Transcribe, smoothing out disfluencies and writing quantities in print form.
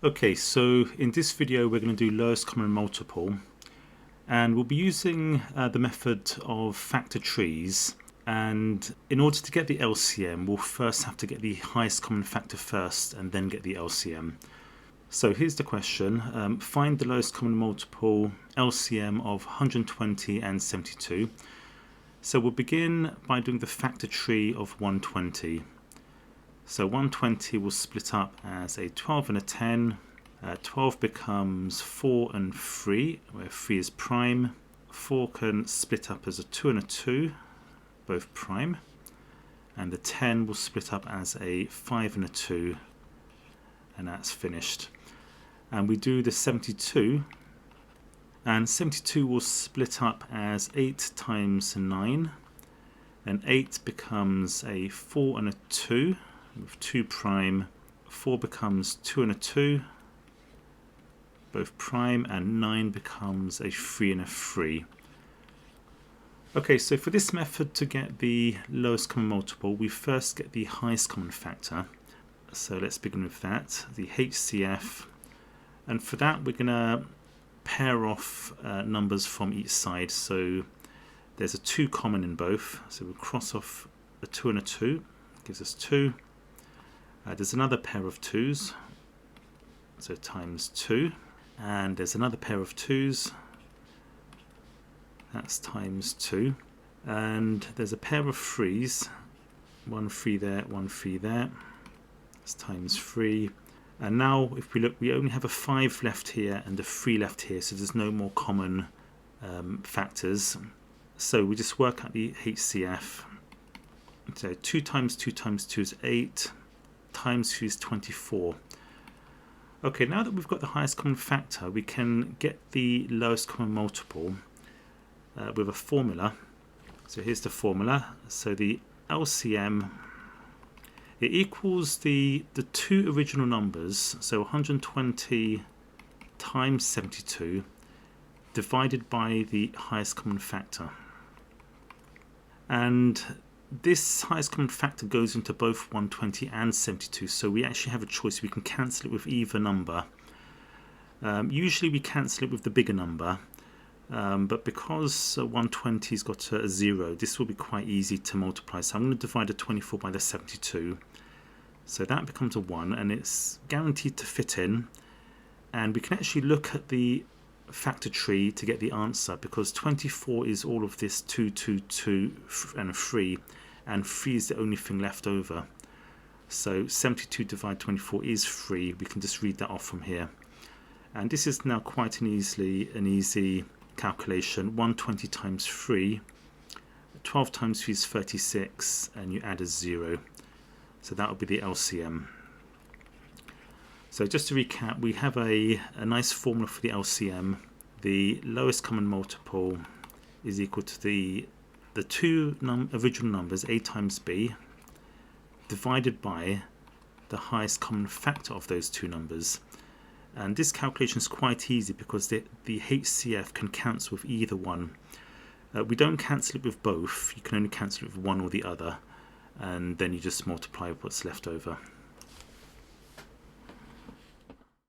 Okay, so in this video we're going to do lowest common multiple, and we'll be using the method of factor trees. And in order to get the LCM, we'll first have to get the highest common factor first and then get the LCM. So here's the question. Find the lowest common multiple LCM of 120 and 72. So we'll begin by doing the factor tree of 120. So 120 will split up as a 12 and a 10. 12 becomes 4 and 3, where 3 is prime. 4 can split up as a 2 and a 2, both prime. And the 10 will split up as a 5 and a 2, and that's finished. And we do the 72, and 72 will split up as 8 times 9, and 8 becomes a 4 and a 2, with 2 prime. 4 becomes 2 and a 2, both prime, and 9 becomes a 3 and a 3. Okay, so for this method to get the lowest common multiple, we first get the highest common factor. So let's begin with that, the HCF. And for that we're going to pair off numbers from each side. So there's a 2 common in both, so we'll cross off a 2 and a 2, gives us 2. There's another pair of 2's, so times 2, and there's another pair of 2's, that's times 2, and there's a pair of 3's, 1 3 there, 1 3 there, that's times 3. And now if we look, we only have a 5 left here and a 3 left here, so there's no more common factors. So we just work out the HCF. So 2 times 2 times 2 is 8, times 2 is 24. Okay, now that we've got the highest common factor, we can get the lowest common multiple with a formula. So here's the formula. So the LCM, it equals the 2 original numbers, so 120 times 72 divided by the highest common factor. And this highest common factor goes into both 120 and 72, so we actually have a choice. We can cancel it with either number. Usually we cancel it with the bigger number, but because 120's got a 0, this will be quite easy to multiply. So I'm going to divide the 24 by the 72. So that becomes a 1, and it's guaranteed to fit in. And we can actually look at the factor tree to get the answer, because 24 is all of this 2, 2, 2 and a 3, and 3 is the only thing left over. So 72 divided 24 is 3. We can just read that off from here. And this is now quite an easy calculation. 120 times 3, 12 times 3 is 36, and you add a 0. So that would be the LCM. So just to recap, we have a nice formula for the LCM. The lowest common multiple is equal to the 2 original numbers, a times b, divided by the highest common factor of those 2 numbers. And this calculation is quite easy because the HCF can cancel with either one. We don't cancel it with both, you can only cancel it with one or the other, and then you just multiply what's left over.